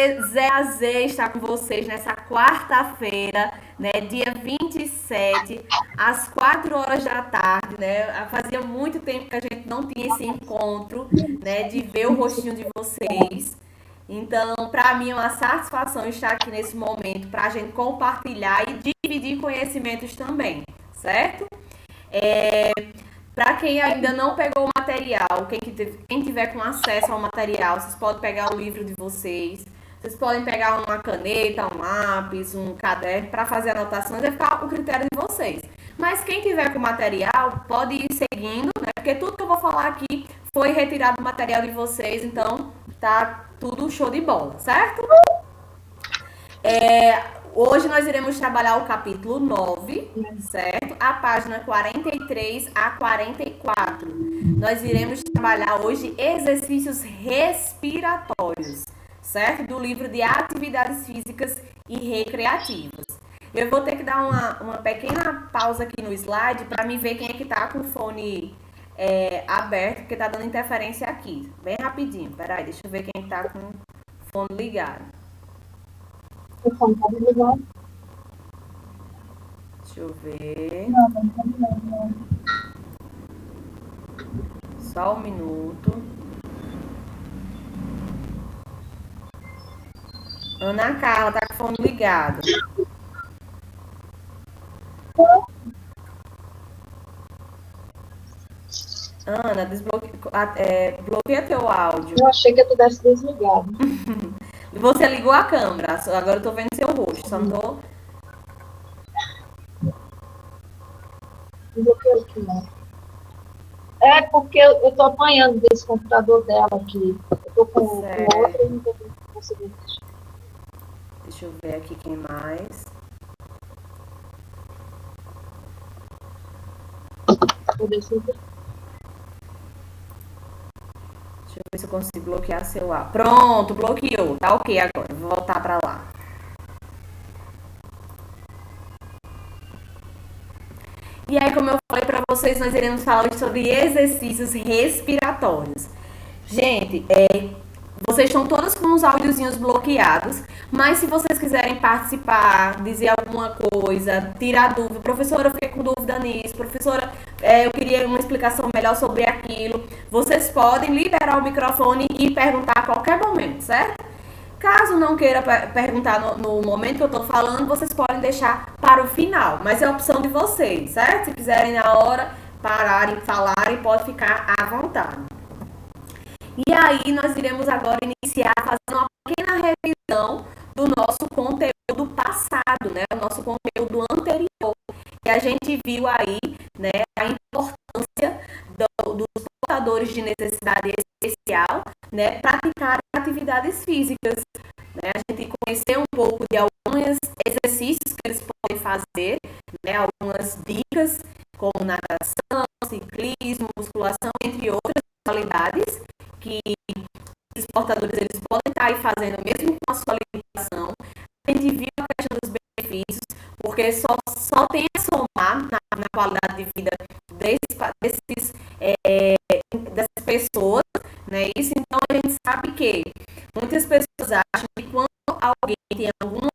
prazer estar com vocês nessa quarta-feira, né, dia 27, às 4 horas da tarde, né? Fazia muito tempo que a gente não tinha esse encontro, né, de ver o rostinho de vocês. Então, para mim é uma satisfação estar aqui nesse momento para a gente compartilhar e dividir conhecimentos também, certo? Para quem ainda não pegou o material, quem tiver com acesso ao material, vocês podem pegar o livro de vocês. Vocês podem pegar uma caneta, um lápis, um caderno para fazer anotações, vai ficar o critério de vocês. Mas quem tiver com material, pode ir seguindo, né? Porque tudo que eu vou falar aqui foi retirado do material de vocês, então tá tudo show de bola, certo? Hoje nós iremos trabalhar o capítulo 9, certo? A página 43 a 44. Nós iremos trabalhar hoje exercícios respiratórios, certo? Do livro de atividades físicas e recreativas. Eu vou ter que dar uma pequena pausa aqui no slide para me ver quem é que tá com o fone aberto, porque tá dando interferência aqui. Bem rapidinho. Peraí, deixa eu ver quem tá com o fone ligado. O fone tá desligado? Deixa eu ver. Não, tá desligado. Só um minuto. Ana Carla tá com o fone ligado. Ana, bloqueia teu áudio. Eu achei que eu tivesse desligado. Você ligou a câmera, agora eu tô vendo seu rosto, só não tô... Bloqueou aqui, né? É porque eu tô apanhando desse computador dela aqui. Eu tô com outro e não tô conseguindo mexer. Deixa eu ver aqui quem mais. Deixa eu ver se eu consigo bloquear seu áudio. Pronto, bloqueou. Tá ok agora. Vou voltar pra lá. E aí, como eu falei pra vocês, nós iremos falar hoje sobre exercícios respiratórios. Gente, vocês estão todas com os áudiozinhos bloqueados, mas se vocês quiserem participar, dizer alguma coisa, tirar dúvida, professora, eu fiquei com dúvida nisso, professora, eu queria uma explicação melhor sobre aquilo, vocês podem liberar o microfone e perguntar a qualquer momento, certo? Caso não queira perguntar no momento que eu estou falando, vocês podem deixar para o final, mas é a opção de vocês, certo? Se quiserem na hora pararem, falarem, pode ficar à vontade. E aí, nós iremos agora iniciar fazendo uma pequena revisão do nosso conteúdo passado, né? O nosso conteúdo anterior. E a gente viu aí, né, a importância dos portadores de necessidade especial, né, praticar atividades físicas. Né? A gente conheceu um pouco de alguns exercícios que eles podem fazer, né, algumas dicas, como natação, ciclismo, musculação, entre outras modalidades que os portadores eles podem estar aí fazendo mesmo com a sua limitação. A gente viu a questão dos benefícios, porque só tem a somar na qualidade de vida dessas pessoas, né? Isso, então a gente sabe que muitas pessoas acham que quando alguém tem alguma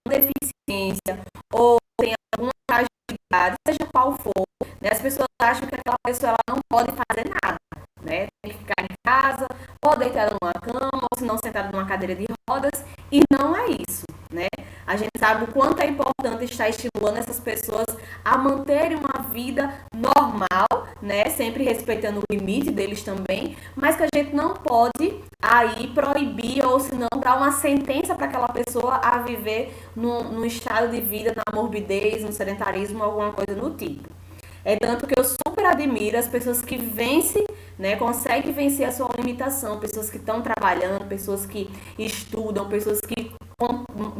deficiência ou tem alguma fragilidade, seja qual for, né, as pessoas acham que aquela pessoa ela não pode fazer nada, né? Tem que ficar em casa, ou deitada numa cama, ou se não sentada numa cadeira de rodas, e não é isso, né? A gente sabe o quanto é importante estar estimulando essas pessoas a manterem uma vida normal, né? Sempre respeitando o limite deles também, mas que a gente não pode aí proibir ou se não dar uma sentença para aquela pessoa a viver num estado de vida, na morbidez, no sedentarismo, alguma coisa do tipo. É tanto que eu super admiro as pessoas que vencem, né, conseguem vencer a sua limitação, pessoas que estão trabalhando, pessoas que estudam, pessoas que,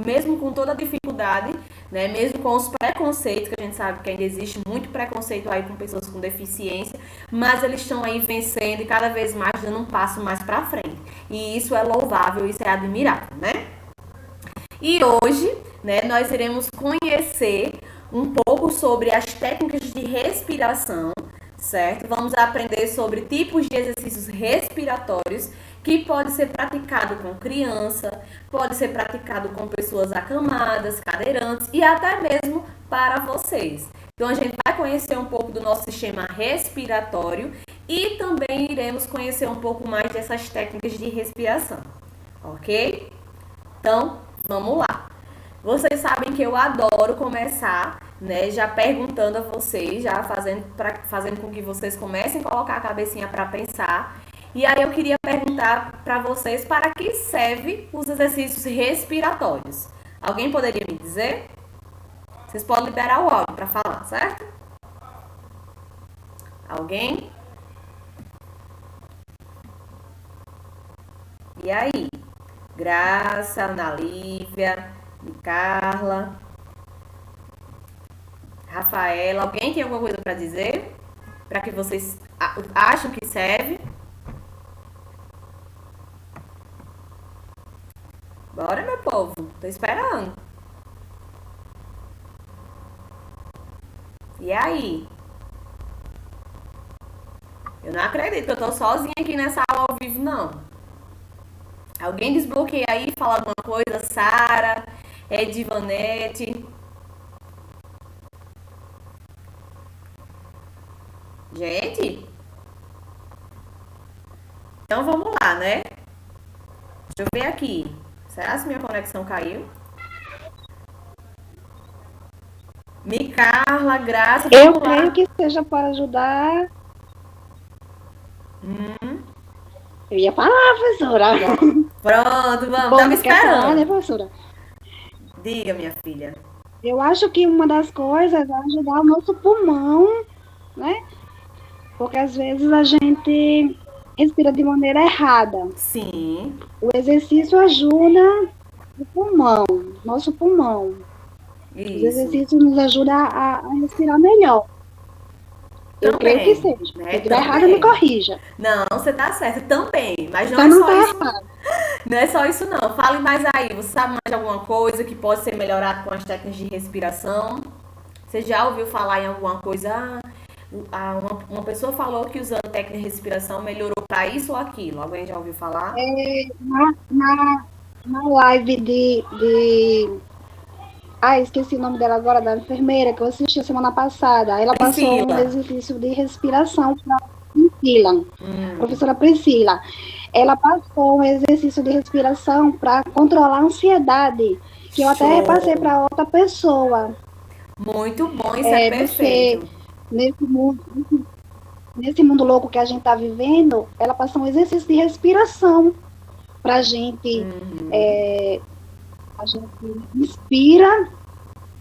mesmo com toda a dificuldade, né, mesmo com os preconceitos, que a gente sabe que ainda existe muito preconceito aí com pessoas com deficiência, mas eles estão aí vencendo e cada vez mais dando um passo mais para frente. E isso é louvável, isso é admirável, né? E hoje, né, nós iremos conhecer um pouco sobre as técnicas de respiração, certo? Vamos aprender sobre tipos de exercícios respiratórios que pode ser praticado com criança, pode ser praticado com pessoas acamadas, cadeirantes e até mesmo para vocês. Então, a gente vai conhecer um pouco do nosso sistema respiratório e também iremos conhecer um pouco mais dessas técnicas de respiração, ok? Então, vamos lá. Vocês sabem que eu adoro começar, né, já perguntando a vocês, já fazendo com que vocês comecem a colocar a cabecinha para pensar. E aí eu queria perguntar para vocês para que servem os exercícios respiratórios. Alguém poderia me dizer? Vocês podem liberar o áudio para falar, certo? Alguém? E aí? Graça, Ana Lívia, Carla, Rafaela, alguém tem alguma coisa para dizer? Para que vocês acham que serve? Bora, meu povo, tô esperando. E aí? Eu não acredito que eu tô sozinha aqui nessa aula ao vivo, não. Alguém desbloqueia aí, fala alguma coisa? Sara, Edivanete. Gente? Então vamos lá, né? Deixa eu ver aqui. Será que minha conexão caiu? Carla, Graça, eu creio que seja para ajudar. Eu ia falar, professora. Pronto, vamos. Estava esperando. Falar, né, professora? Diga, minha filha. Eu acho que uma das coisas é ajudar o nosso pulmão, né? Porque às vezes a gente respira de maneira errada. Sim. O exercício ajuda o pulmão, nosso pulmão. Isso. Os exercícios nos ajudam a respirar melhor. Eu creio que seja. Né? Se estiver errado, me corrija. Não, você tá certo também. Mas não então é não só tá isso. Errado. Não é só isso, não. Fale mais aí. Você sabe mais de alguma coisa que pode ser melhorada com as técnicas de respiração? Você já ouviu falar em alguma coisa? Uma pessoa falou que usando técnica de respiração melhorou para isso ou aquilo. Alguém já ouviu falar? Na live esqueci o nome dela agora, da enfermeira, que eu assisti semana passada. Ela Priscila. passou um exercício de respiração para Priscila, professora Priscila. Ela passou um exercício de respiração para controlar a ansiedade, que eu até repassei para outra pessoa. Muito bom, isso é perfeito. Nesse mundo louco que a gente está vivendo, ela passou um exercício de respiração para a gente. A gente inspira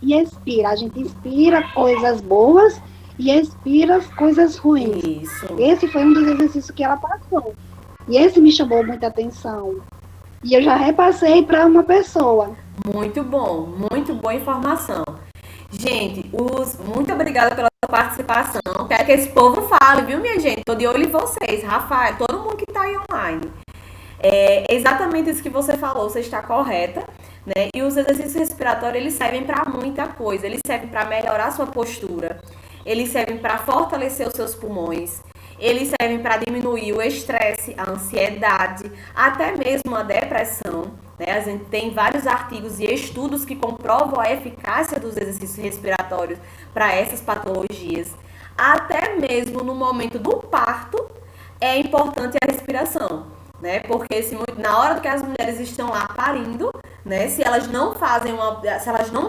e expira. A gente inspira coisas boas e expira coisas ruins. Isso. Esse foi um dos exercícios que ela passou. E esse me chamou muita atenção. E eu já repassei para uma pessoa. Muito boa informação. Gente, muito obrigada pela participação. Quero que esse povo fale, viu, minha gente? Tô de olho em vocês, Rafael, todo mundo que tá aí online. É exatamente isso que você falou, você está correta, né? E os exercícios respiratórios, eles servem para muita coisa. Eles servem para melhorar a sua postura, eles servem para fortalecer os seus pulmões, eles servem para diminuir o estresse, a ansiedade, até mesmo a depressão, né? A gente tem vários artigos e estudos que comprovam a eficácia dos exercícios respiratórios para essas patologias. Até mesmo no momento do parto, é importante a respiração. Né? Porque na hora que as mulheres estão lá parindo, né? Se elas não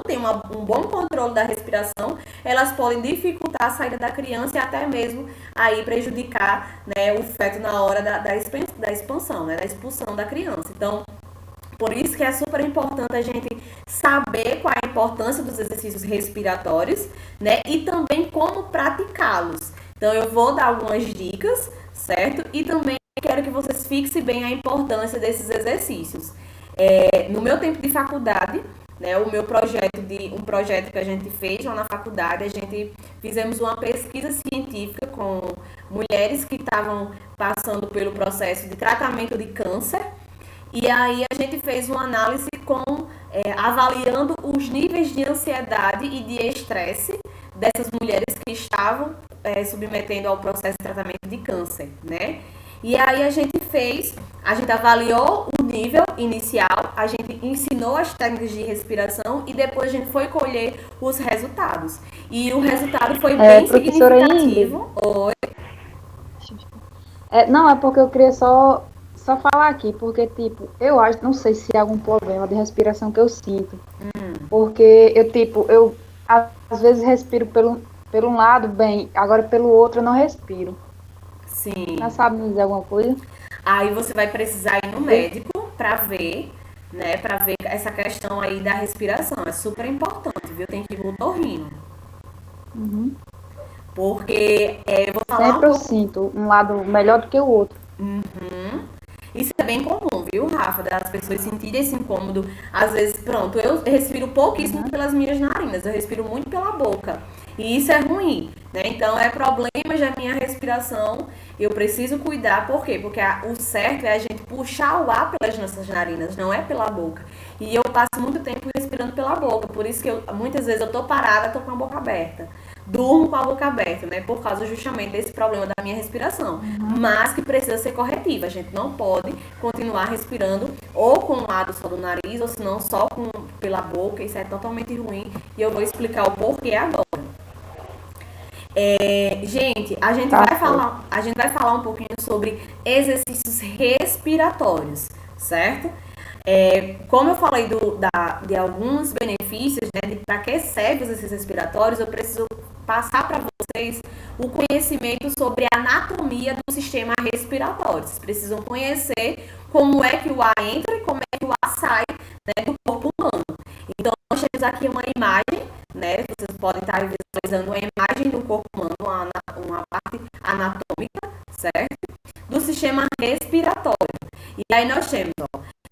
têm um bom controle da respiração, elas podem dificultar a saída da criança e até mesmo aí prejudicar, né, o feto na hora da expansão, né, da expulsão da criança. Então, por isso que é super importante a gente saber qual é a importância dos exercícios respiratórios, né? E também como praticá-los. Então, eu vou dar algumas dicas, certo? E também quero que vocês fixem bem a importância desses exercícios. No meu tempo de faculdade, né, um projeto que a gente fez lá na faculdade, a gente fizemos uma pesquisa científica com mulheres que estavam passando pelo processo de tratamento de câncer. E aí a gente fez uma análise avaliando os níveis de ansiedade e de estresse dessas mulheres que estavam submetendo ao processo de tratamento de câncer, né? E aí a gente avaliou o nível inicial, a gente ensinou as técnicas de respiração e depois a gente foi colher os resultados. E o resultado foi bem Professora Ingrid, significativo. Oi. não, é porque eu queria só falar aqui, porque, tipo, eu acho, não sei se é algum problema de respiração que eu sinto. Porque eu às vezes respiro pelo um lado bem, agora pelo outro eu não respiro. Sim. Já sabe me dizer alguma coisa? Aí você vai precisar ir no médico para ver, né, para ver essa questão aí da respiração. É super importante, viu? Tem que ir no otorrino. Uhum. Porque eu vou falar Sempre eu sinto um lado melhor do que o outro. Isso é bem comum, viu, Rafa? Das pessoas sentirem esse incômodo. Às vezes, pronto, eu respiro pouquíssimo pelas minhas narinas, eu respiro muito pela boca. E isso é ruim, né? Então, é problema da minha respiração. Eu preciso cuidar, por quê? Porque o certo é a gente puxar o ar pelas nossas narinas, não é pela boca. E eu passo muito tempo respirando pela boca, por isso que muitas vezes eu tô parada, tô com a boca aberta. Durmo com a boca aberta, né? Por causa justamente desse problema da minha respiração. Mas que precisa ser corretiva. A gente não pode continuar respirando ou com um lado só do nariz, ou se não só pela boca. Isso é totalmente ruim. E eu vou explicar o porquê agora. Gente, a gente vai falar um pouquinho sobre exercícios respiratórios, certo? Como eu falei de alguns benefícios, né, para que servem os exercícios respiratórios, eu preciso passar para vocês o conhecimento sobre a anatomia do sistema respiratório. Vocês precisam conhecer como é que o ar entra e como é que o ar sai, né, do corpo humano. Então, nós temos aqui uma imagem, né, vocês podem estar visualizando uma imagem do corpo humano, uma parte anatômica, certo? Do sistema respiratório. E aí nós temos,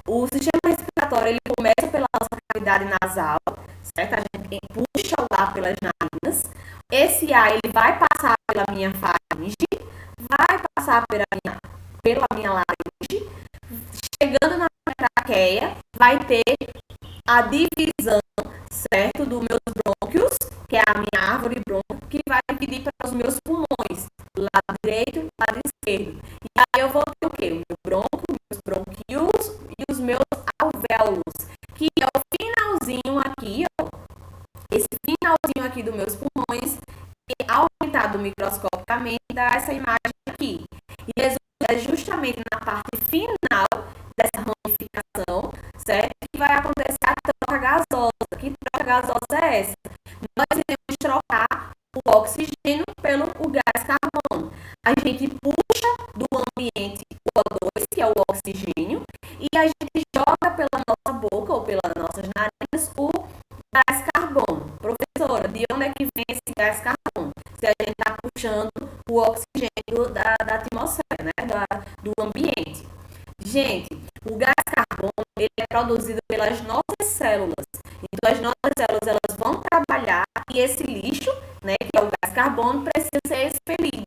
o sistema respiratório, ele começa pela nossa cavidade nasal, certo? A gente puxa o ar pelas narinas. Esse ar, ele vai passar pela minha faringe, vai passar pela minha laringe, chegando na minha traqueia, vai ter a divisão, certo, dos meus brônquios, que é a minha árvore brônquio, que vai dividir para os meus pulmões, lado direito e lado esquerdo. E aí eu vou ter o quê? O meu brônquio, meus bronquíolos e os meus alvéolos, que é o finalzinho aqui, esse finalzinho aqui dos meus pulmões, aumentado microscopicamente, dá essa imagem aqui. E é justamente na parte final dessa ramificação, certo? Que vai acontecer a troca gasosa. Que troca gasosa é essa? Nós iremos trocar o oxigênio pelo o gás carbono. A gente puxa do ambiente o O2, que é o oxigênio, e a gente joga pela nossa boca ou pelas nossas narinas o gás carbono. Professora, de onde é que vem esse gás carbono? Se a gente está puxando o oxigênio da atmosfera, né? Do ambiente. Gente, o gás carbono, ele é produzido pelas nossas células. Então, as nossas células, elas vão trabalhar e esse lixo, né, que é o gás carbono, precisa ser expelido.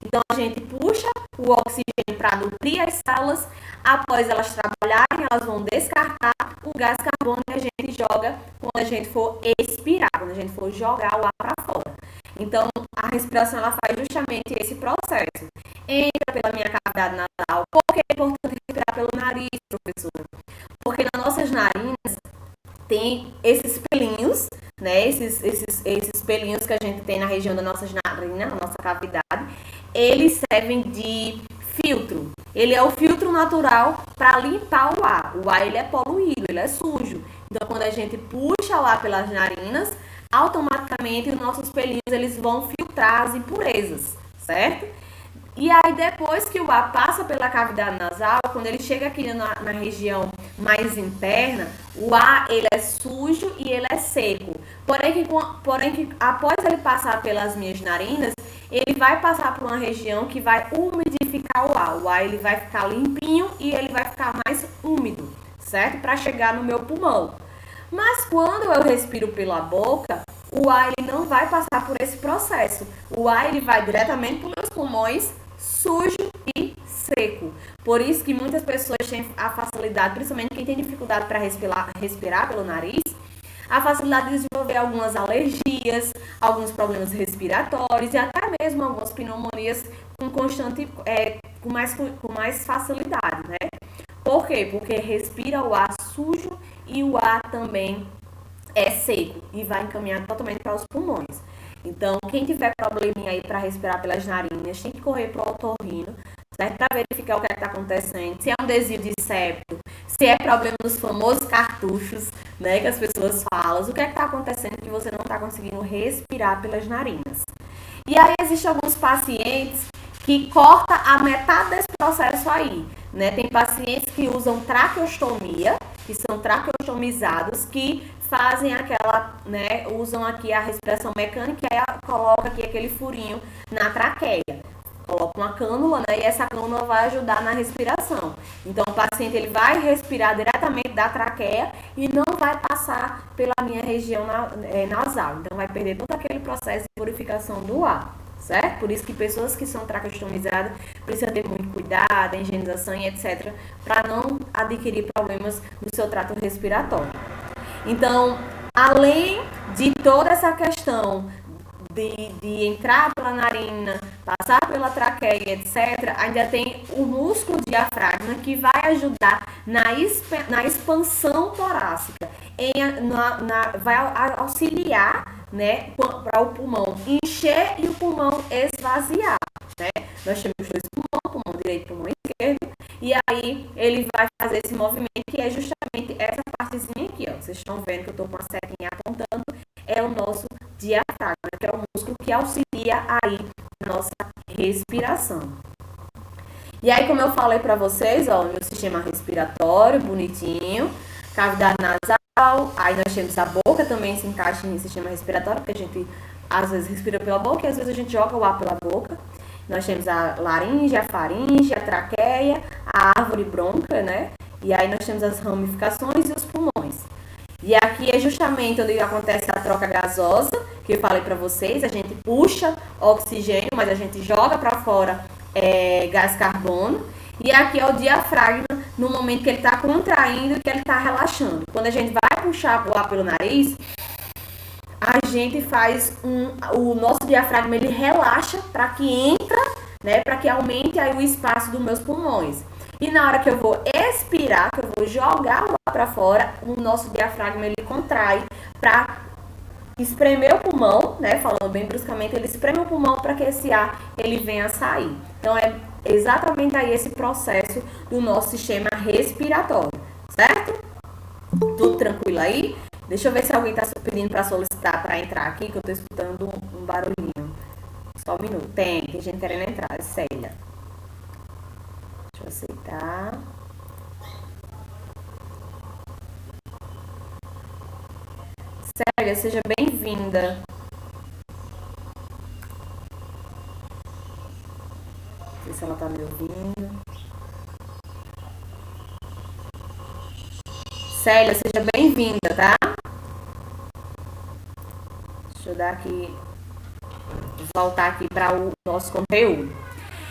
Então, a gente puxa o oxigênio para nutrir as células. Após elas trabalharem, elas vão descartar o gás carbono que a gente joga quando a gente for expirar, quando a gente for jogar o ar para fora. Então, a respiração, ela faz justamente esse processo. Entra pela minha cavidade nasal. Por que é importante respirar pelo nariz, professora? Porque nas nossas narinas tem esses pelinhos, né? Esses pelinhos que a gente tem na região das nossas narinas, na nossa cavidade, eles servem de filtro. Ele é o filtro natural para limpar o ar. O ar, ele é poluído, ele é sujo. Então, quando a gente puxa o ar pelas narinas, automaticamente os nossos pelinhos, eles vão filtrar as impurezas, certo? E aí, depois que o ar passa pela cavidade nasal, quando ele chega aqui na região mais interna, o ar, ele é sujo e ele é seco. Porém que após ele passar pelas minhas narinas, ele vai passar por uma região que vai umidificar o ar. O ar, ele vai ficar limpinho e ele vai ficar mais úmido, certo? Para chegar no meu pulmão. Mas quando eu respiro pela boca, o ar, ele não vai passar por esse processo. O ar, ele vai diretamente para os meus pulmões, sujo e seco. Por isso que muitas pessoas têm a facilidade, principalmente quem tem dificuldade para respirar pelo nariz, a facilidade de desenvolver algumas alergias, alguns problemas respiratórios e até mesmo algumas pneumonias com constante com mais facilidade, né? Por quê? Porque respira o ar sujo e o ar também é seco e vai encaminhar totalmente para os pulmões. Então, quem tiver probleminha aí para respirar pelas narinas, tem que correr para o otorrino, certo? Para verificar o que está acontecendo, se é um desvio de septo, se é problema dos famosos cartuchos, né, que as pessoas falam, o que está acontecendo que você não está conseguindo respirar pelas narinas. E aí existem alguns pacientes que cortam a metade desse processo aí, né? Tem pacientes que usam traqueostomia, que são traqueostomizados, que fazem aquela, né, usam aqui a respiração mecânica e aí coloca aqui aquele furinho na traqueia. Coloca uma cânula, né, e essa cânula vai ajudar na respiração. Então, o paciente ele vai respirar diretamente da traqueia e não vai passar pela minha região nasal. Então, vai perder todo aquele processo de purificação do ar, certo? Por isso que pessoas que são traqueostomizadas precisam ter muito cuidado, higienização e etc., para não adquirir problemas no seu trato respiratório. Então, além de toda essa questão de entrar pela narina, passar pela traqueia, etc., ainda tem o músculo diafragma que vai ajudar na expansão torácica, vai auxiliar, né, para o pulmão encher e o pulmão esvaziar, né? Nós temos dois pulmões, pulmão direito e pulmão esquerdo, e aí ele vai fazer esse movimento que é justamente essa partezinha aqui, ó. Vocês estão vendo que eu estou com a setinha apontando, é o nosso diafragma, que é o músculo que auxilia aí a nossa respiração. E aí, como eu falei para vocês, ó, o meu sistema respiratório, bonitinho, cavidade nasal, aí nós temos a boca também se encaixa em sistema respiratório, porque a gente às vezes respira pela boca e às vezes a gente joga o ar pela boca. Nós temos a laringe, a faringe, a traqueia, a árvore brônquia, né? E aí nós temos as ramificações e os pulmões. E aqui é justamente onde acontece a troca gasosa, que eu falei para vocês. A gente puxa oxigênio, mas a gente joga para fora gás carbono. E aqui é o diafragma, no momento que ele está contraindo e que ele está relaxando. Quando a gente vai puxar o ar pelo nariz, a gente faz o nosso diafragma, ele relaxa para que entra, né, para que aumente aí o espaço dos meus pulmões. E na hora que eu vou expirar, que eu vou jogar o ar para fora, o nosso diafragma ele contrai para espremer o pulmão, né, falando bem bruscamente, ele espreme o pulmão para que esse ar ele venha a sair. Então é exatamente aí esse processo do nosso sistema respiratório, certo? Tudo tranquilo aí? Deixa eu ver se alguém está pedindo para solicitar para entrar aqui, que eu estou escutando um barulhinho. Só um minuto. Tem gente querendo entrar. É Célia. Deixa eu aceitar. Célia, seja bem-vinda. Não sei se ela está me ouvindo. Célia, seja bem-vinda, tá? Deixa eu dar aqui, voltar aqui para o nosso conteúdo.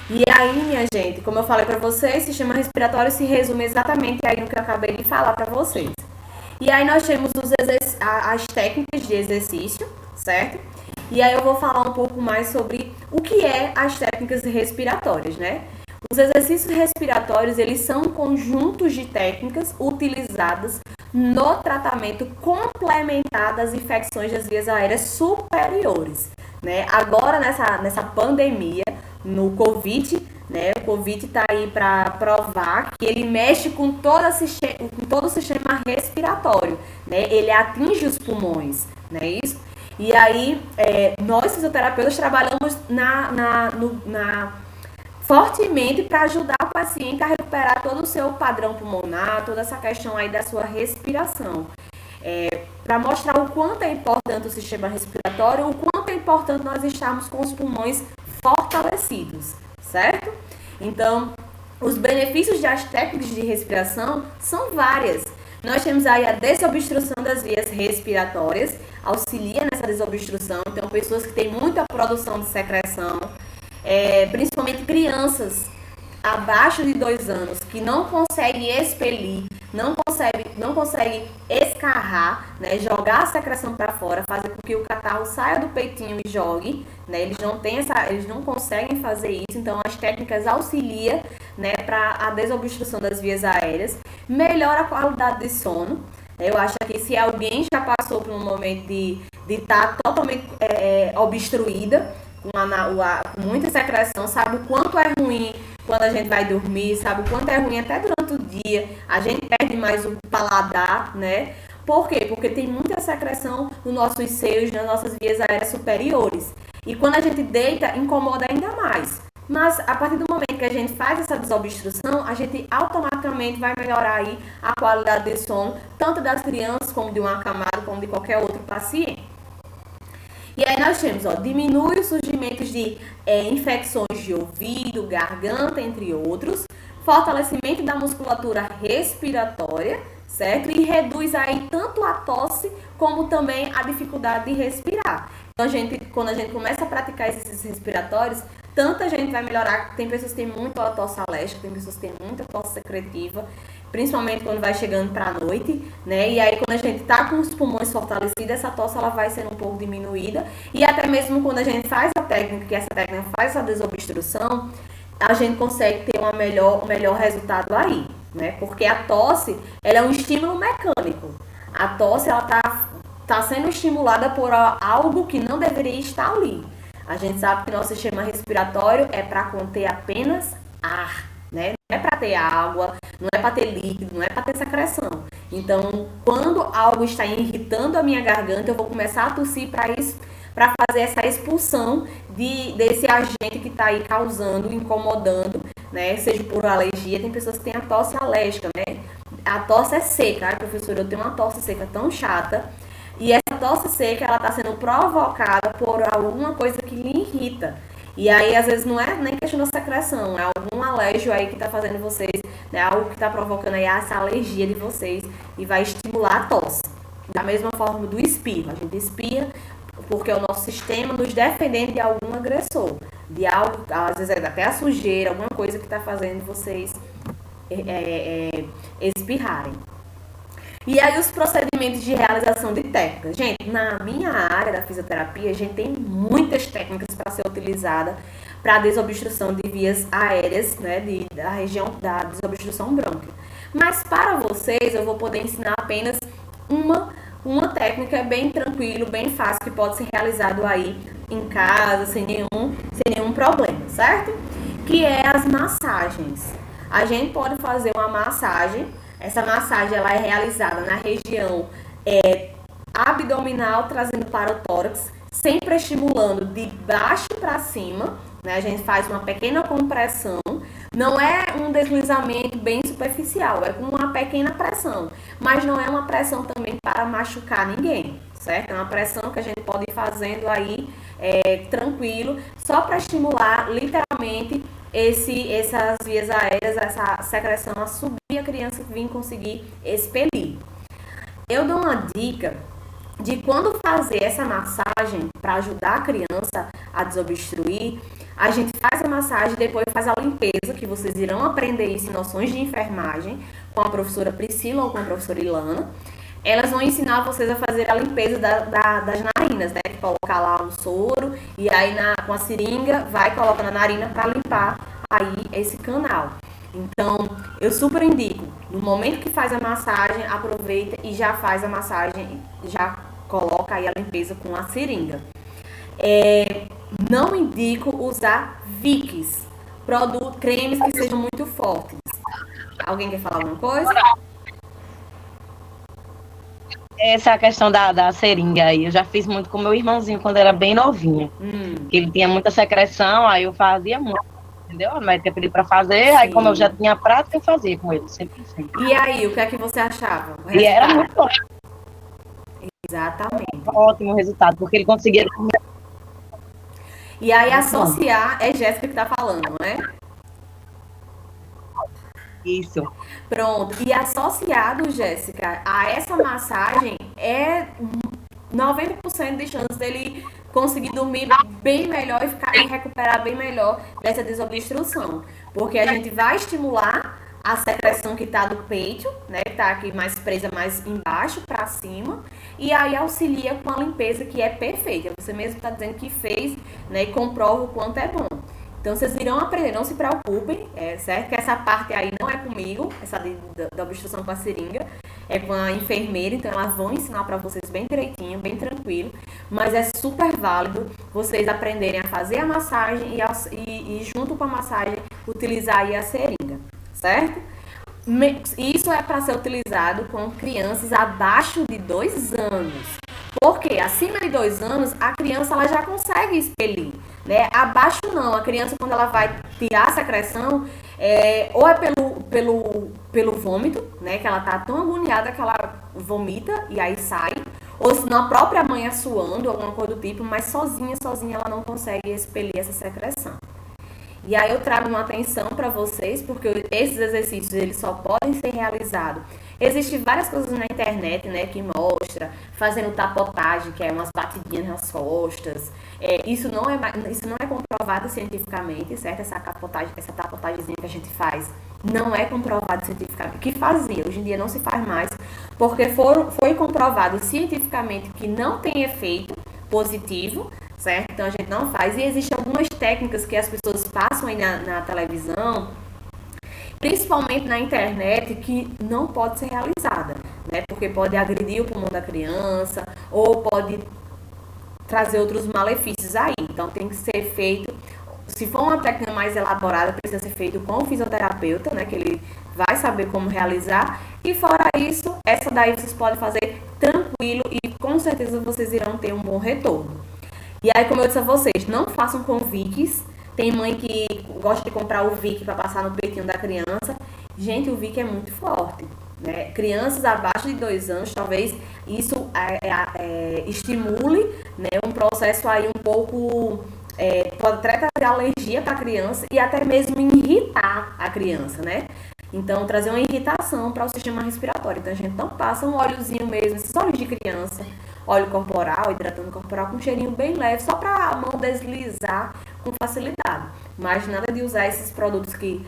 E aí, minha gente, como eu falei para vocês, sistema respiratório se resume exatamente aí no que eu acabei de falar para vocês. E aí nós temos as técnicas de exercício, certo? E aí eu vou falar um pouco mais sobre o que é as técnicas respiratórias, né? Os exercícios respiratórios, eles são conjuntos de técnicas utilizadas no tratamento complementar das infecções das vias aéreas superiores, né? Agora, nessa pandemia, no Covid, né? O Covid está aí para provar que ele mexe com todo o sistema respiratório, né? Ele atinge os pulmões, não é isso? E aí, nós fisioterapeutas trabalhamos fortemente para ajudar o paciente a recuperar todo o seu padrão pulmonar, toda essa questão aí da sua respiração. Para mostrar o quanto é importante o sistema respiratório, o quanto é importante nós estarmos com os pulmões fortalecidos, certo? Então, os benefícios das técnicas de respiração são várias. Nós temos aí a desobstrução das vias respiratórias, auxilia nessa desobstrução. Então, pessoas que têm muita produção de secreção, principalmente crianças abaixo de 2 anos que não conseguem expelir, não consegue escarrar, né, jogar a secreção para fora, fazer com que o catarro saia do peitinho e jogue, né, eles não conseguem fazer isso, então as técnicas auxiliam, né, para a desobstrução das vias aéreas, melhora a qualidade de sono. Eu acho que se alguém já passou por um momento de estar totalmente obstruída, com muita secreção, sabe o quanto é ruim quando a gente vai dormir, sabe o quanto é ruim até durante o dia, a gente perde mais o paladar, né? Por quê? Porque tem muita secreção nos nossos seios, nas nossas vias aéreas superiores. E quando a gente deita, incomoda ainda mais. Mas a partir do momento que a gente faz essa desobstrução, a gente automaticamente vai melhorar aí a qualidade de sono, tanto das crianças, como de um acamado, como de qualquer outro paciente. E aí nós temos, diminui o surgimento de infecções de ouvido, garganta, entre outros, fortalecimento da musculatura respiratória, certo? E reduz aí tanto a tosse como também a dificuldade de respirar. Então, quando a gente começa a praticar exercícios respiratórios, tanta gente vai melhorar. Tem pessoas que têm muita tosse alérgica, tem pessoas que têm muita tosse secretiva, principalmente quando vai chegando para a noite, né? E aí, quando a gente tá com os pulmões fortalecidos, essa tosse ela vai sendo um pouco diminuída. E até mesmo quando a gente faz a técnica, que essa técnica faz essa desobstrução, a gente consegue ter um melhor resultado aí, né? Porque a tosse, ela é um estímulo mecânico. A tosse, ela tá sendo estimulada por algo que não deveria estar ali. A gente sabe que nosso sistema respiratório é para conter apenas ar, né? Não é para ter água, não é para ter líquido, não é para ter secreção. Então, quando algo está irritando a minha garganta, eu vou começar a tossir para fazer essa expulsão desse agente que está aí causando, incomodando, né? Seja por alergia, tem pessoas que têm a tosse alérgica, né? A tosse é seca. Ai, professora, eu tenho uma tosse seca tão chata. E essa tosse seca, ela está sendo provocada por alguma coisa que lhe irrita. E aí, às vezes, não é nem questão da secreção, é algum alérgico aí que está fazendo vocês, né? Algo que está provocando aí essa alergia de vocês e vai estimular a tosse. Da mesma forma do espirro. A gente espirra porque é o nosso sistema nos defendendo de algum agressor. De algo, às vezes é até a sujeira, alguma coisa que está fazendo vocês espirrarem. E aí os procedimentos de realização de técnicas. Gente, na minha área da fisioterapia, a gente tem muitas técnicas para ser utilizada para a desobstrução de vias aéreas, né, da região da desobstrução brônquia. Mas para vocês, eu vou poder ensinar apenas uma técnica bem tranquilo, bem fácil, que pode ser realizado aí em casa, sem nenhum problema, certo? Que é as massagens. A gente pode fazer uma massagem. Essa massagem ela é realizada na região abdominal, trazendo para o tórax, sempre estimulando de baixo para cima, né? A gente faz uma pequena compressão, não é um deslizamento bem superficial, é com uma pequena pressão, mas não é uma pressão também para machucar ninguém, certo? É uma pressão que a gente pode ir fazendo aí tranquilo, só para estimular literalmente essas vias aéreas, essa secreção a subir e a criança vir conseguir expelir. Eu dou uma dica de quando fazer essa massagem para ajudar a criança a desobstruir. A gente faz a massagem e depois faz a limpeza, que vocês irão aprender isso em noções de enfermagem com a professora Priscila ou com a professora Ilana. Elas vão ensinar vocês a fazer a limpeza das narinas, né? Colocar lá um soro e aí com a seringa vai colocando na narina para limpar aí esse canal. Então, eu super indico, no momento que faz a massagem, aproveita e já faz a massagem, já coloca aí a limpeza com a seringa. Não indico usar Vicks, cremes que sejam muito fortes. Alguém quer falar alguma coisa? Essa questão da seringa aí, eu já fiz muito com meu irmãozinho quando era bem novinho. Ele tinha muita secreção, aí eu fazia muito, entendeu? Mas tinha pedido pra fazer, aí como eu já tinha prática, eu fazia com ele, sempre. E aí, o que é que você achava? E era muito bom. Exatamente. Ótimo resultado, porque ele conseguia... E aí, associar, é Jéssica que tá falando, não é? Isso. Pronto. E associado, Jéssica, a essa massagem é 90% de chance dele conseguir dormir bem melhor e recuperar bem melhor dessa desobstrução. Porque a gente vai estimular a secreção que está do peito, né, que está aqui mais presa mais embaixo para cima, e aí auxilia com a limpeza que é perfeita. Você mesmo está dizendo que fez, né, e comprova o quanto é bom. Então, vocês irão aprender, não se preocupem, certo? Que essa parte aí não é comigo, essa da obstrução com a seringa, é com a enfermeira, então elas vão ensinar para vocês bem direitinho, bem tranquilo, mas é super válido vocês aprenderem a fazer a massagem e junto com a massagem, utilizar aí a seringa, certo? Isso é para ser utilizado com crianças abaixo de 2 anos. Porque acima de 2 anos, a criança ela já consegue expelir, né? Abaixo não, a criança quando ela vai tirar a secreção, ou é pelo vômito, né? Que ela tá tão agoniada que ela vomita e aí sai, ou se não a própria mãe é suando, alguma coisa do tipo, mas sozinha ela não consegue expelir essa secreção. E aí eu trago uma atenção para vocês, porque esses exercícios eles só podem ser realizados. Existem várias coisas na internet, né, que mostra fazendo tapotagem, que é umas batidinhas nas costas. Isso não é comprovado cientificamente, certo? Essa tapotagemzinha que a gente faz não é comprovado cientificamente. Que fazia, hoje em dia não se faz mais, porque foi comprovado cientificamente que não tem efeito positivo, certo? Então a gente não faz. E existem algumas técnicas que as pessoas passam aí na televisão, principalmente na internet, que não pode ser realizada, né? Porque pode agredir o pulmão da criança ou pode trazer outros malefícios aí. Então tem que ser feito, se for uma técnica mais elaborada, precisa ser feito com o fisioterapeuta, né? Que ele vai saber como realizar. E fora isso, essa daí vocês podem fazer tranquilo e com certeza vocês irão ter um bom retorno. E aí, como eu disse a vocês, não façam com Vicks. Tem mãe que gosta de comprar o Vick para passar no peitinho da criança. Gente, o Vick é muito forte, né? Crianças abaixo de 2 anos, talvez isso estimule, né, um processo aí um pouco... pode até trazer alergia para a criança e até mesmo irritar a criança, né? Então, trazer uma irritação para o sistema respiratório. Então, a gente não passa um óleozinho mesmo, esses óleos de criança, óleo corporal, hidratante corporal, com um cheirinho bem leve, só para a mão deslizar com facilidade. Mas nada de usar esses produtos que...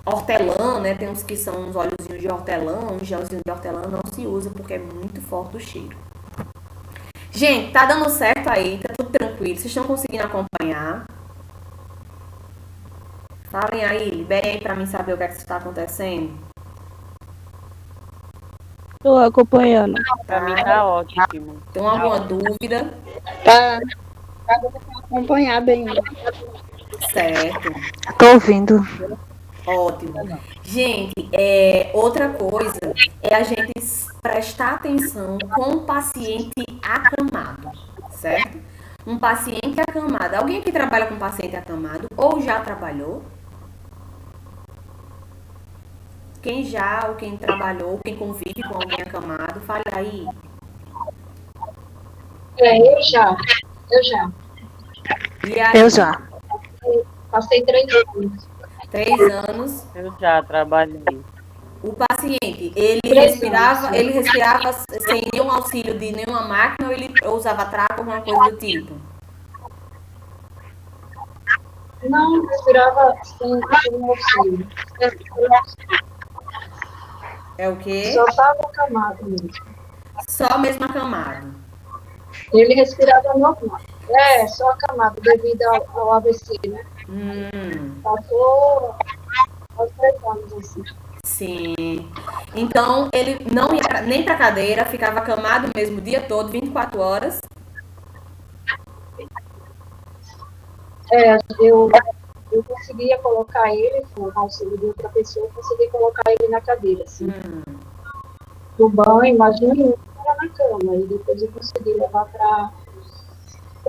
hortelã, né? Tem uns que são uns óleozinhos de hortelã, um gelzinho de hortelã, não se usa porque é muito forte o cheiro. Gente, tá dando certo aí, tá tudo tranquilo, vocês estão conseguindo acompanhar? Falem aí, liberem aí pra mim saber o que é que está acontecendo. Tô acompanhando. Pra mim tá ótimo. Tem alguma dúvida? Tá acompanhar bem. Certo. Tô ouvindo. Ótimo. Gente, outra coisa é a gente prestar atenção com o paciente acamado, certo? Um paciente acamado. Alguém que trabalha com paciente acamado ou já trabalhou? Quem já ou quem trabalhou, quem convive com alguém acamado, fale aí. Eu já. E aí, Eu já. Passei 3 anos. 3 anos. Eu já trabalhei. O paciente, ele respirava sem nenhum auxílio de nenhuma máquina ou ele usava trapo, alguma coisa do tipo? Não respirava sem auxílio. É o quê? Só estava acamado mesmo. Só mesmo acamado. Ele respirava normal. Só acamado devido ao AVC, né? Passou aos 3 anos assim. Sim. Então, ele não ia nem pra cadeira, ficava acamado mesmo o dia todo, 24 horas. Eu conseguia colocar ele, com o auxílio de outra pessoa, eu conseguia colocar ele na cadeira, assim. No banho, imagina, ele era na cama, e depois eu consegui levar para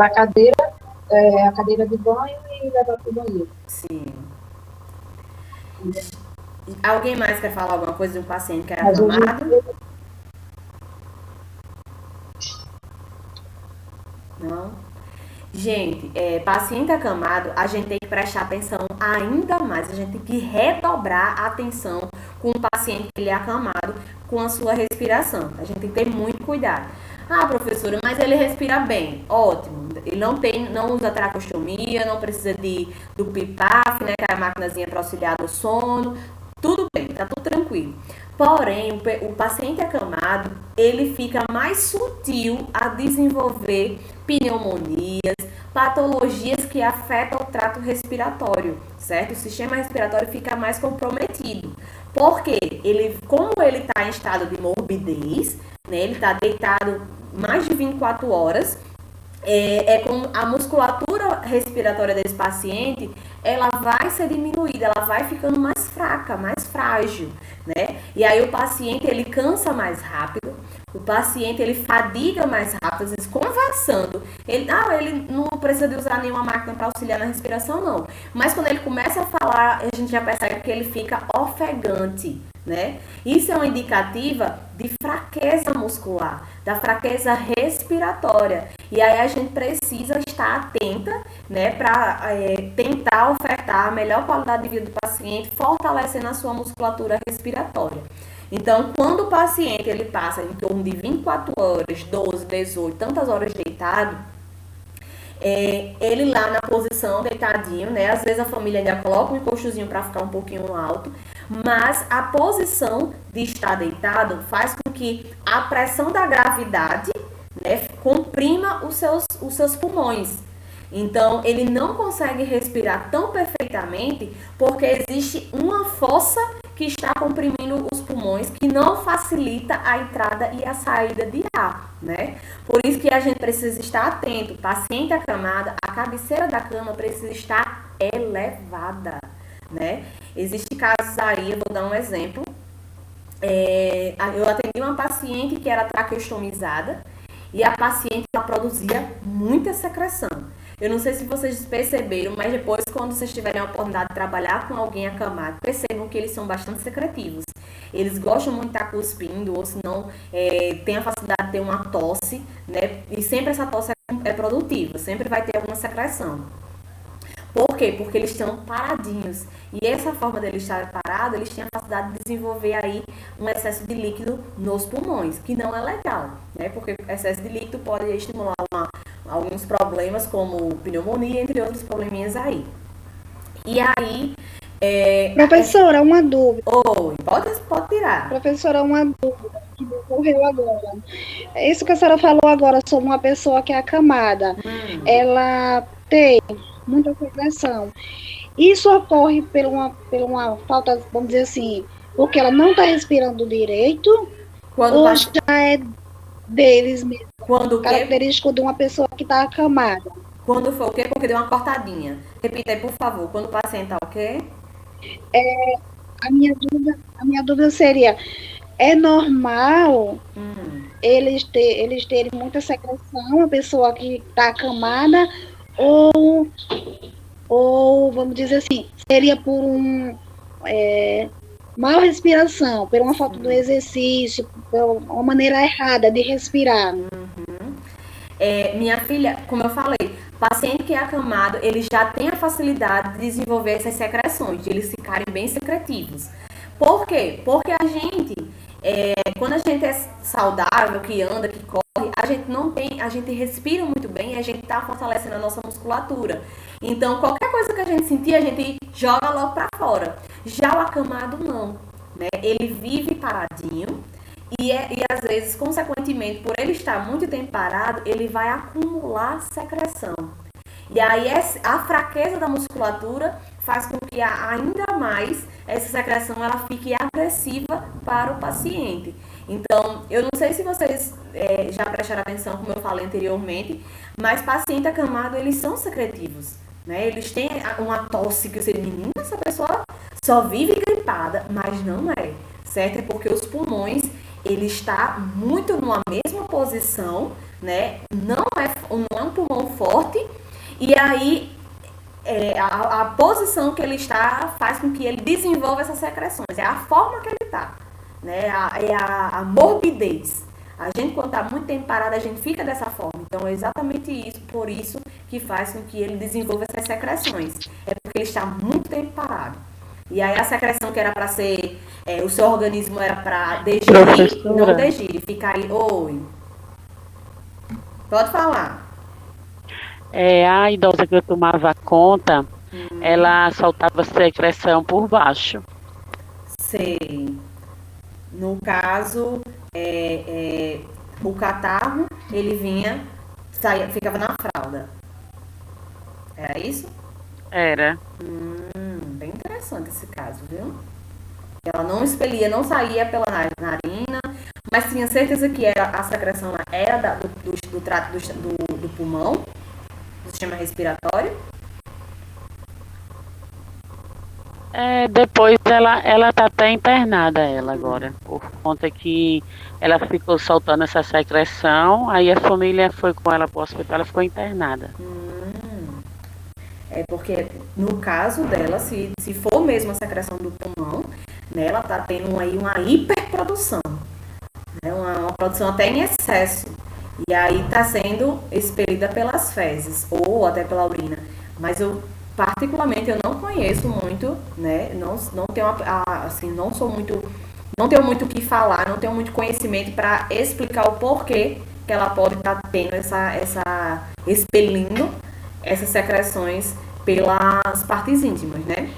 a cadeira de banho e levar para o banheiro. Sim. Alguém mais quer falar alguma coisa de um paciente que era Mas hoje acamado? Não? Gente, paciente acamado, a gente tem que prestar atenção ainda mais, a gente tem que redobrar a atenção com o paciente que ele é acamado com a sua respiração. A gente tem que ter muito cuidado. Ah, professora, mas ele respira bem. Ótimo. Ele não usa tracostomia, não precisa do PIPAF, né, que é a maquinazinha para auxiliar do sono. tudo bem, tá tudo tranquilo. Porém, o paciente acamado, ele fica mais sutil a desenvolver pneumonias, patologias que afetam o trato respiratório, certo? O sistema respiratório fica mais comprometido. Porque como ele está em estado de morbidez, né, ele está deitado mais de 24 horas, com a musculatura respiratória desse paciente, ela vai ser diminuída, ela vai ficando mais fraca, mais frágil, né? E aí o paciente, ele cansa mais rápido, o paciente, ele fadiga mais rápido, às vezes conversando. Ele não precisa de usar nenhuma máquina para auxiliar na respiração, não. Mas quando ele começa a falar, a gente já percebe que ele fica ofegante, né? Isso é uma indicativa de fraqueza muscular, da fraqueza respiratória. E aí a gente precisa estar atenta, né, para tentar ofertar a melhor qualidade de vida do paciente, fortalecendo a sua musculatura respiratória. Então, quando o paciente ele passa em torno de 24 horas, 12, 18, tantas horas deitado, ele lá na posição deitadinho, né? Às vezes a família ainda coloca um encostozinho para ficar um pouquinho alto, mas a posição de estar deitado faz com que a pressão da gravidade, né, comprima os seus pulmões. Então, ele não consegue respirar tão perfeitamente porque existe uma fossa que está comprimindo os pulmões, que não facilita a entrada e a saída de ar, né? Por isso que a gente precisa estar atento. Paciente acamado, a cabeceira da cama precisa estar elevada, né? Existem casos aí, eu vou dar um exemplo. Eu atendi uma paciente que era traqueostomizada e a paciente ela produzia muita secreção. Eu não sei se vocês perceberam, mas depois, quando vocês tiverem a oportunidade de trabalhar com alguém acamado, percebam que eles são bastante secretivos. Eles gostam muito de estar cuspindo, ou se não, tem a facilidade de ter uma tosse, né? E sempre essa tosse é produtiva, sempre vai ter alguma secreção. Por quê? Porque eles estão paradinhos. E essa forma deles estarem parados, eles têm a facilidade de desenvolver aí um excesso de líquido nos pulmões, que não é legal, né? Porque excesso de líquido pode estimular alguns problemas, como pneumonia, entre outros probleminhas aí. E aí... Professora, uma dúvida. Oi, pode tirar. Professora, uma dúvida que me ocorreu agora. Isso que a senhora falou agora sobre uma pessoa que é acamada, ela tem muita secreção. Isso ocorre por uma falta, vamos dizer assim, porque ela não está respirando direito, ou já é deles mesmo, característico de uma pessoa que está acamada. Quando foi o quê? Porque deu uma cortadinha. Repita aí, por favor. Quando o paciente está o quê? A minha dúvida seria, é normal eles terem muita secreção, a pessoa que está acamada, ou vamos dizer assim, seria por mal respiração, por uma falta do exercício, por uma maneira errada de respirar. Minha filha, como eu falei, paciente que é acamado, ele já tem a facilidade de desenvolver essas secreções, de eles ficarem bem secretivos. Por quê? Porque a gente, quando a gente é saudável, que anda, que corre, a gente respira muito bem e a gente está fortalecendo a nossa musculatura. Então, qualquer coisa que a gente sentir, a gente joga logo para fora. Já o acamado, não, né? Ele vive paradinho e às vezes, consequentemente, por ele estar muito tempo parado, ele vai acumular secreção. E aí, a fraqueza da musculatura faz com que ainda mais essa secreção ela fique agressiva para o paciente. Então, eu não sei se vocês já prestaram atenção, como eu falei anteriormente, mas paciente acamado, eles são secretivos, né? Eles têm uma tosse que você diz, menina, essa pessoa só vive gripada, mas não é, certo? É porque os pulmões, ele está muito numa mesma posição, né? Não é um pulmão forte, e aí a posição que ele está faz com que ele desenvolva essas secreções. É a forma que ele está, né? A morbidez. A gente, quando está muito tempo parado, a gente fica dessa forma. Então, é exatamente isso, por isso que faz com que ele desenvolva essas secreções. É porque ele está muito tempo parado. E aí, a secreção que era para ser... o seu organismo era para digerir, não digere. Fica aí, oi. Pode falar. A idosa que eu tomava conta, ela soltava secreção por baixo. Sei. No caso, o catarro, ele vinha, ficava na fralda. Era isso? Era. Bem interessante esse caso, viu? Ela não expelia, não saía pela narina, mas tinha certeza que a secreção era do trato do pulmão, do sistema respiratório. Depois ela tá até internada, ela agora, por conta que ela ficou soltando essa secreção, aí a família foi com ela pro hospital, ela ficou internada. É porque, no caso dela, se for mesmo a secreção do pulmão, né, ela tá tendo aí uma hiperprodução, né, uma produção até em excesso. E aí tá sendo expelida pelas fezes, ou até pela urina. Mas particularmente, eu não conheço muito, né, não tenho, assim, não tenho muito o que falar, não tenho muito conhecimento para explicar o porquê que ela pode estar tendo expelindo essas secreções pelas partes íntimas, né?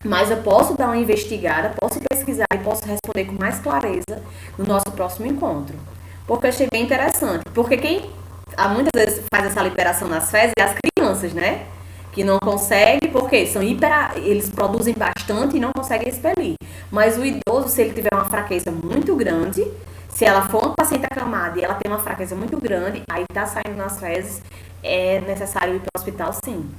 Mas eu posso dar uma investigada, posso pesquisar e posso responder com mais clareza no nosso próximo encontro. Porque eu achei bem interessante. Porque quem muitas vezes faz essa liberação nas fezes é as crianças, né? Que não conseguem, porque eles produzem bastante e não conseguem expelir. Mas o idoso, se ele tiver uma fraqueza muito grande, se ela for uma paciente acamada e ela tem uma fraqueza muito grande, aí tá saindo nas fezes, é necessário ir para o hospital, sim.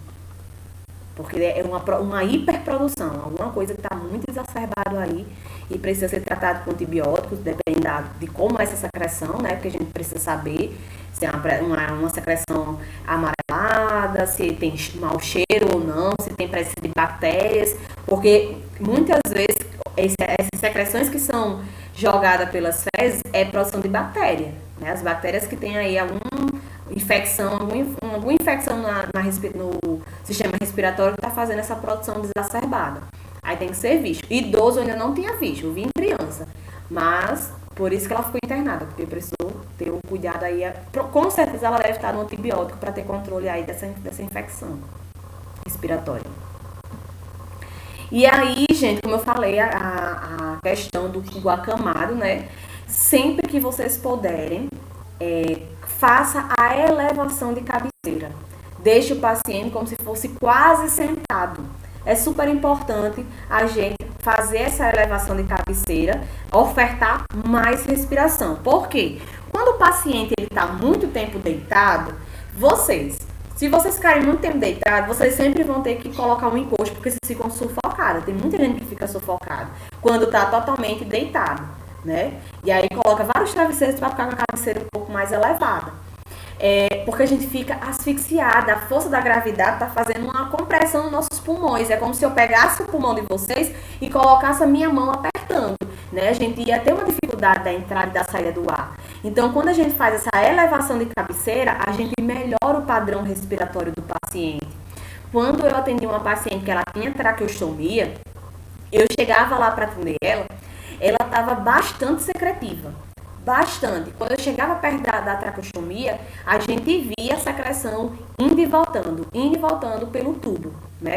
Porque é uma hiperprodução, alguma coisa que está muito exacerbado aí e precisa ser tratado com antibióticos, dependendo de como é essa secreção, né? Porque a gente precisa saber se é uma secreção amarelada, se tem mau cheiro ou não, se tem presença de bactérias, porque muitas vezes essas secreções que são jogadas pelas fezes é produção de bactéria, né? As bactérias que têm aí alguma infecção no sistema respiratório que está fazendo essa produção exacerbada. Aí tem que ser visto. Idoso eu ainda não tinha visto, eu vi em criança. Mas, por isso que ela ficou internada, porque precisou ter o cuidado aí. Com certeza ela deve estar no antibiótico para ter controle aí dessa infecção respiratória. E aí, gente, como eu falei, a questão do acamado, né? Sempre que vocês puderem, faça a elevação de cabeceira. Deixe o paciente como se fosse quase sentado. É super importante a gente fazer essa elevação de cabeceira, ofertar mais respiração. Por quê? Quando o paciente está muito tempo deitado, se vocês ficarem muito tempo deitados, vocês sempre vão ter que colocar um encosto, porque vocês ficam sufocados. Tem muita gente que fica sufocada quando está totalmente deitado, né? E aí coloca vários travesseiros para ficar com a cabeceira um pouco mais elevada. Porque a gente fica asfixiada, a força da gravidade está fazendo uma compressão nos nossos pulmões. É como se eu pegasse o pulmão de vocês e colocasse a minha mão apertando, né? A gente ia ter uma dificuldade da entrada e da saída do ar. Então, quando a gente faz essa elevação de cabeceira, a gente melhora o padrão respiratório do paciente. Quando eu atendi uma paciente que ela tinha traqueostomia, eu chegava lá para atender ela estava bastante secretiva. Bastante. Quando eu chegava perto da traqueostomia, a gente via a secreção indo e voltando pelo tubo, né?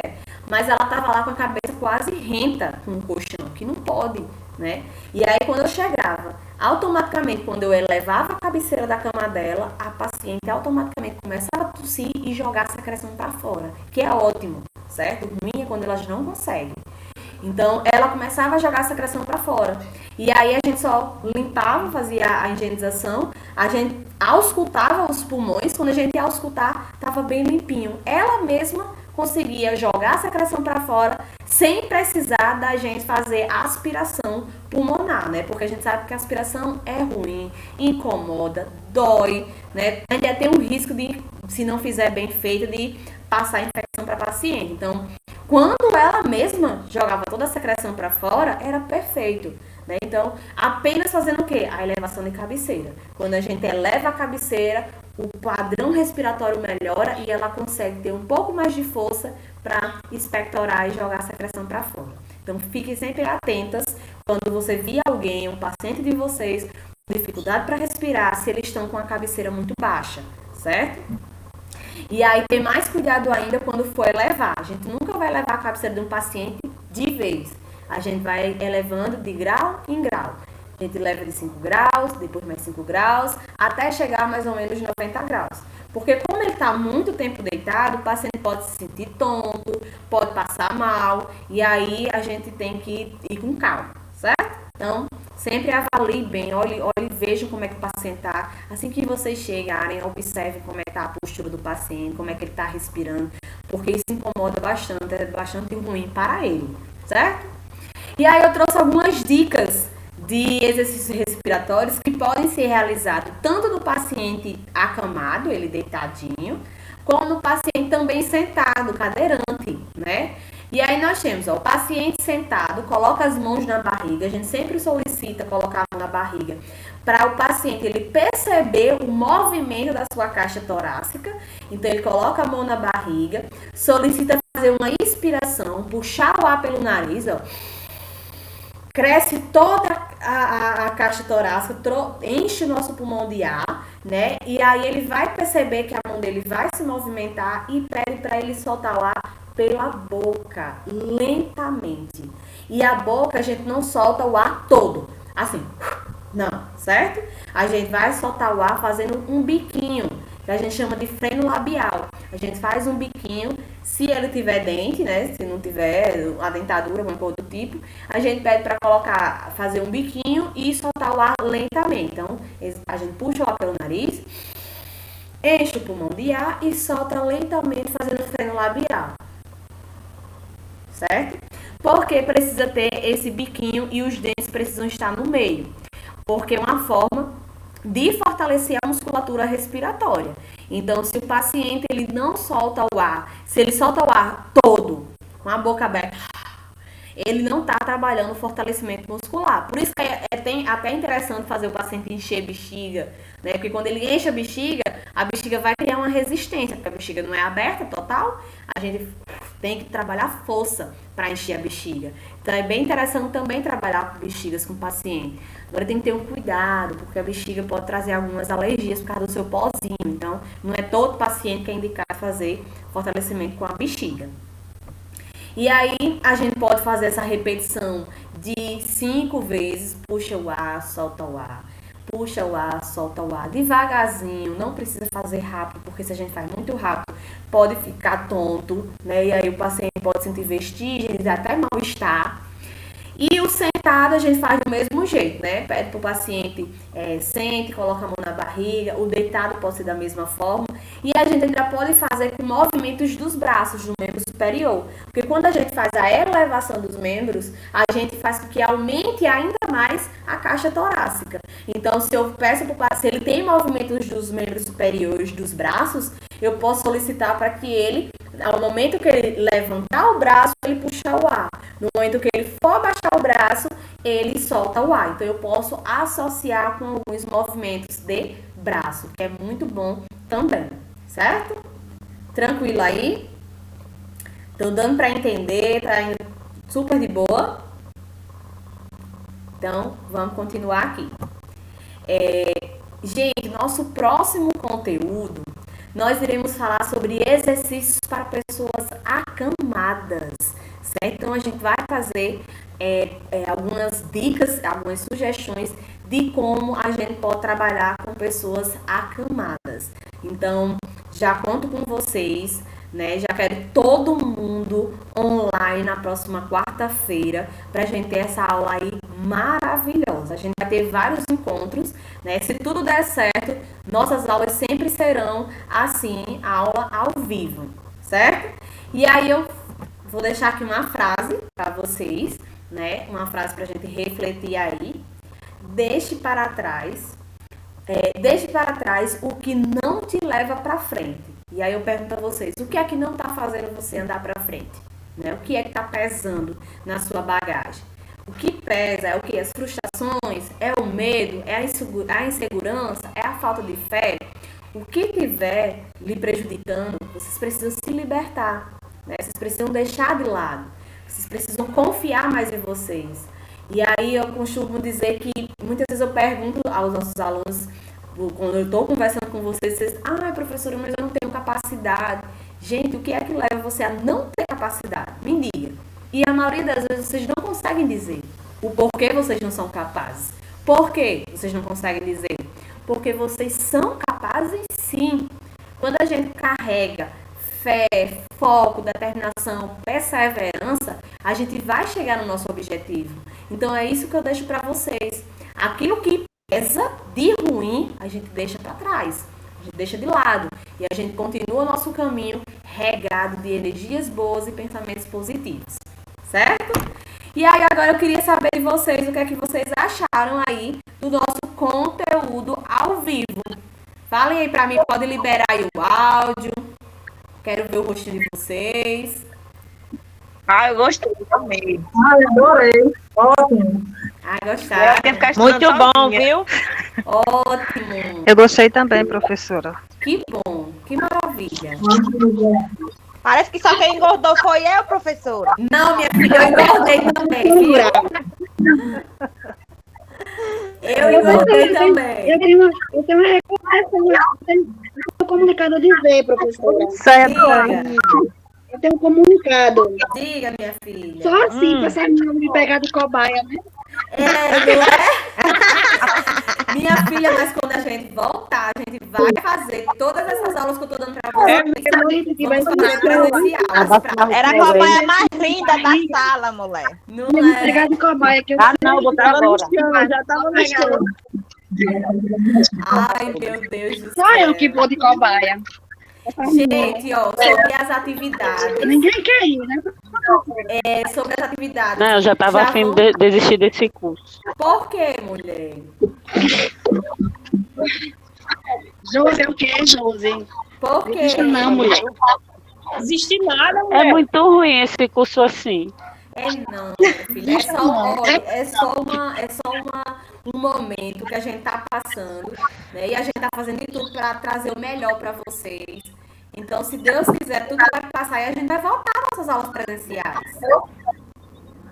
Mas ela estava lá com a cabeça quase renta com o colchão, que não pode, né? E aí, quando eu chegava, automaticamente, quando eu elevava a cabeceira da cama dela, a paciente automaticamente começava a tossir e jogar a secreção para fora, que é ótimo, certo? O ruim é quando elas não conseguem. Então, ela começava a jogar a secreção para fora. E aí, a gente só limpava, fazia a higienização, a gente auscultava os pulmões. Quando a gente ia auscultar, estava bem limpinho. Ela mesma conseguia jogar a secreção para fora sem precisar da gente fazer aspiração pulmonar, né? Porque a gente sabe que a aspiração é ruim, incomoda, dói, né? Ainda tem um risco de, se não fizer bem feito, de passar a infecção para paciente. Então, quando ela mesma jogava toda a secreção para fora, era perfeito, né? Então, apenas fazendo o quê? A elevação de cabeceira. Quando a gente eleva a cabeceira, o padrão respiratório melhora e ela consegue ter um pouco mais de força para expectorar e jogar a secreção para fora. Então, fiquem sempre atentas quando você vir alguém, um paciente de vocês, com dificuldade para respirar, se eles estão com a cabeceira muito baixa, certo? E aí, ter mais cuidado ainda quando for elevar. A gente nunca vai levar a cabeceira de um paciente de vez. a gente vai elevando de grau em grau. A gente leva de 5 graus, depois mais 5 graus, até chegar mais ou menos 90 graus. Porque como ele está muito tempo deitado, o paciente pode se sentir tonto, pode passar mal, e aí a gente tem que ir com calma, certo? Então, sempre avalie bem, olhe e veja como é que o paciente está. Assim que vocês chegarem, observem como é que está a postura do paciente, como é que ele está respirando, porque isso incomoda bastante, é bastante ruim para ele, certo? E aí eu trouxe algumas dicas de exercícios respiratórios que podem ser realizados tanto no paciente acamado, ele deitadinho, como no paciente também sentado, cadeirante, né? E aí nós temos, ó, o paciente sentado, coloca as mãos na barriga, a gente sempre solicita colocar a mão na barriga, para o paciente ele perceber o movimento da sua caixa torácica. Então ele coloca a mão na barriga, solicita fazer uma inspiração, puxar o ar pelo nariz, ó. Cresce toda a caixa torácica, enche o nosso pulmão de ar, né? E aí ele vai perceber que a mão dele vai se movimentar e pede para ele soltar o ar pela boca, lentamente. E a boca a gente não solta o ar todo, assim, não, certo? A gente vai soltar o ar fazendo um biquinho, que a gente chama de freno labial. A gente faz um biquinho, se ele tiver dente, né? Se não tiver a dentadura, alguma coisa do tipo, a gente pede para fazer um biquinho e soltar o ar lentamente. Então, a gente puxa o ar pelo nariz, enche o pulmão de ar e solta lentamente fazendo freno labial. Certo? Porque precisa ter esse biquinho e os dentes precisam estar no meio. Porque é uma forma de fortalecer a musculatura respiratória. Então, se o paciente ele não solta o ar, se ele solta o ar todo, com a boca aberta, ele não está trabalhando o fortalecimento muscular. Por isso que é até interessante fazer o paciente encher a bexiga, né? Porque quando ele enche a bexiga vai criar uma resistência, porque a bexiga não é aberta total, a gente tem que trabalhar força para encher a bexiga. Então é bem interessante também trabalhar com bexigas com o paciente. Agora tem que ter um cuidado, porque a bexiga pode trazer algumas alergias por causa do seu pozinho. Então não é todo paciente que é indicado fazer fortalecimento com a bexiga. E aí a gente pode fazer essa repetição de 5 vezes, puxa o ar, solta o ar. Puxa o ar, solta o ar, devagarzinho, não precisa fazer rápido, porque se a gente faz muito rápido, pode ficar tonto, né? E aí o paciente pode sentir vestígios, até mal-estar. E o sentado a gente faz do mesmo jeito, né? Pede para o paciente sente, coloca a mão na barriga, o deitado pode ser da mesma forma. E a gente ainda pode fazer com movimentos dos braços, do membro superior. Porque quando a gente faz a elevação dos membros, a gente faz com que aumente ainda mais a caixa torácica. Então, se eu peço para o paciente, se ele tem movimentos dos membros superiores dos braços, eu posso solicitar para que ele, ao momento que ele levantar o braço, ele puxar o ar. No momento que ele for baixar o braço, ele solta o ar. Então, eu posso associar com alguns movimentos de braço, que é muito bom também, certo? Tranquilo aí? Estão dando para entender? Tá indo super de boa? Então, vamos continuar aqui. Gente, nosso próximo conteúdo, nós iremos falar sobre exercícios para pessoas acamadas, certo? Então, a gente vai fazer algumas dicas, algumas sugestões de como a gente pode trabalhar com pessoas acamadas. Então, já conto com vocês, né? Já quero todo mundo online na próxima quarta-feira para a gente ter essa aula aí maravilhosa. A gente vai ter vários encontros, né? Se tudo der certo, nossas aulas sempre serão assim, aula ao vivo, certo? E aí eu vou deixar aqui uma frase para vocês, né? Uma frase para a gente refletir aí. Deixe para trás o que não te leva para frente. E aí eu pergunto a vocês, o que é que não está fazendo você andar para frente? Né? O que é que está pesando na sua bagagem? O que pesa é o que? As frustrações? É o medo? É a insegurança? É a falta de fé? O que estiver lhe prejudicando, vocês precisam se libertar. Né? Vocês precisam deixar de lado. Vocês precisam confiar mais em vocês. E aí eu costumo dizer que muitas vezes eu pergunto aos nossos alunos, quando eu estou conversando com vocês, professora, mas eu não tenho capacidade. Gente, o que é que leva você a não ter capacidade? Me diga. E a maioria das vezes vocês não conseguem dizer o porquê vocês não são capazes. Por que vocês não conseguem dizer? Porque vocês são capazes sim. Quando a gente carrega fé, foco, determinação, perseverança, a gente vai chegar no nosso objetivo. Então é isso que eu deixo para vocês. Aquilo que pesa de ruim, a gente deixa para trás. A gente deixa de lado. E a gente continua o nosso caminho regado de energias boas e pensamentos positivos. Certo? E aí agora eu queria saber de vocês o que é que vocês acharam aí do nosso conteúdo ao vivo. Falem aí pra mim, pode liberar aí o áudio. Quero ver o rostinho de vocês. Eu gostei também. Adorei. Ótimo. Gostaram? Muito bom, viu? Ótimo. Eu gostei também, professora. Que bom, que maravilha. Parece que só quem engordou foi eu, professora. Não, minha filha, eu engordei também, viu? Eu engordei também. Eu tenho uma reclamação. Eu tenho um comunicado a dizer, professora. Certo. Eu tenho um comunicado. Diga, minha filha. Só assim, pra essa menina me pegar de cobaia, né? Não é? Minha filha, mas quando a gente voltar, a gente vai fazer todas essas aulas que eu tô dando pra vocês. Vamos fazer presencial. Era a cobaia mais linda da sala, mulher. Não Me é? pegar de cobaia, que eu Não, vou botar agora. já tava pegando. Ai, meu Deus do céu. Só eu que vou de cobaia. Gente, ó, sobre as atividades. Ninguém quer ir, né? Sobre as atividades. Não, eu já estava afim vão- de desistir desse curso. Por quê, mulher? Josi é o quê, Josi? Por quê? Deixa não, mulher. Existe nada, É muito ruim esse curso assim. Não, minha filha. Um momento que a gente tá passando, né? E a gente tá fazendo de tudo para trazer o melhor para vocês. Então, se Deus quiser, tudo vai passar e a gente vai voltar às nossas aulas presenciais.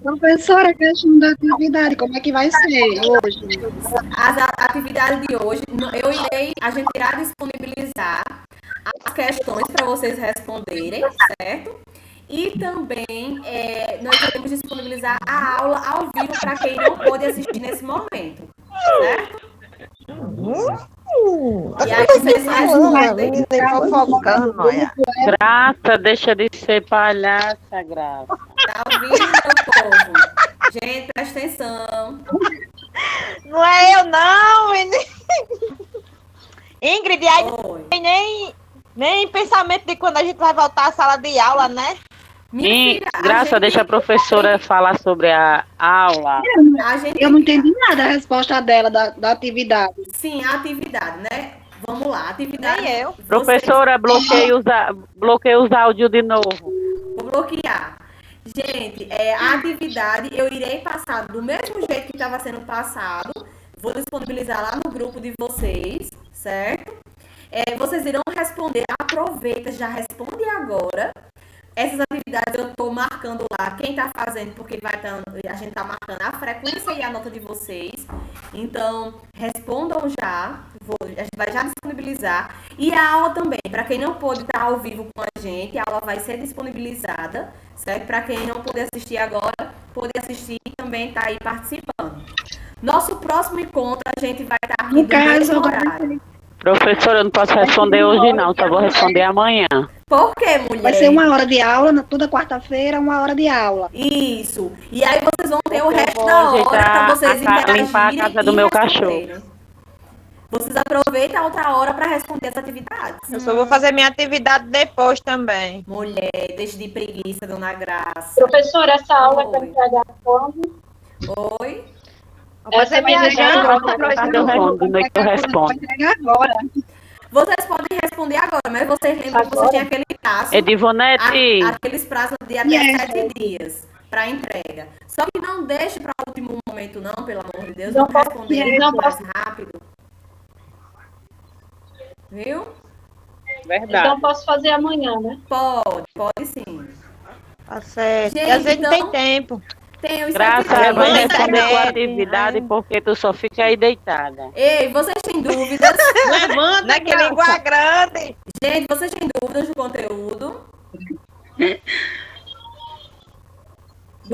Professora, questão da atividade, como é que vai ser hoje? As atividades de hoje, a gente irá disponibilizar as questões para vocês responderem, certo? E também nós iremos disponibilizar a aula ao vivo para quem não pôde assistir nesse momento, certo? E aí vocês respondem. Fofocando, olha. Graça, deixa de ser palhaça, Graça. Tá ouvindo, meu povo? Gente, presta atenção. Não é eu, não, menino. Ingrid, aí Oi. nem pensamento de quando a gente vai voltar à sala de aula, né? Minha E, filha, Graça, deixa a professora falar sobre a aula. A gente, Eu não entendi nada a resposta dela, da atividade. sim, a atividade, né? Vamos lá, atividade. Nem eu. Professora, bloqueia os áudios de novo. Vou bloquear. Gente, a atividade eu irei passar do mesmo jeito que estava sendo passado. Vou disponibilizar lá no grupo de vocês, certo? Vocês irão responder. Aproveita, já responde agora. Essas atividades eu estou marcando lá quem está fazendo, porque a gente está marcando a frequência e a nota de vocês. Então, respondam já. A gente vai já disponibilizar. E a aula também, para quem não pôde estar ao vivo com a gente, a aula vai ser disponibilizada, certo? Para quem não pôde assistir agora, pôde assistir e também está aí participando. Nosso próximo encontro, a gente vai estar aqui No do caso, mesmo horário. Professora, eu não posso responder hoje não, só vou responder amanhã. Por quê, mulher? Vai ser 1 hora de aula, toda quarta-feira, 1 hora de aula. Isso. E aí vocês vão ter o resto vou da hora ajeitar para vocês limpar a casa do e meu responderem. Vocês aproveitam a outra hora para responder as atividades. Eu só vou fazer minha atividade depois também. Mulher, deixe de preguiça, dona Graça. Professora, essa aula Oi. vai entregar quando? Oi? Você me ajuda, professora. Eu respondo, de noite eu Vai respondo. entregar agora. Vocês podem responder agora, mas vocês lembram que você tinha aquele prazo, Edivonete, aqueles prazos de até 7 dias para entrega. Só que não deixe para o último momento, não, pelo amor de Deus. Não Vamos posso- responder não mais posso- rápido. Viu? verdade. Então posso fazer amanhã, né? Pode sim. Tá certo. Gente, E às vezes não então- tem tempo. Tem os Graça, 7 dias. vai Levanta, responder né? tua atividade porque tu só fica aí deitada. Ei, vocês têm dúvidas? Levanta, não é que língua grande. Gente, vocês têm dúvidas do conteúdo?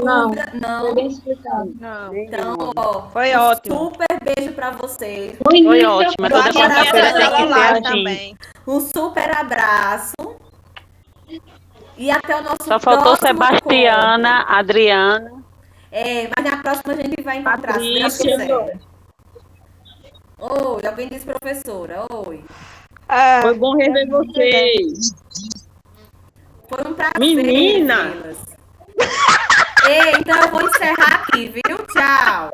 dúvida? Não. Foi bem explicado. Não. Então, ó, Foi um ótimo. super beijo pra vocês. Foi ótimo. Eu Toda adorei quarta-feira essa tem que aula ser lá assim. também. Um super abraço. E até o nosso Só faltou próximo Sebastiana, Adriana. encontro. Mas na próxima a gente vai encontrar, se Deus Patrícia. quiser. Oi, alguém disse professora. Oi. Foi bom rever vocês. Foi um prazer. Menina! revê-las. Então eu vou encerrar aqui, viu? Tchau.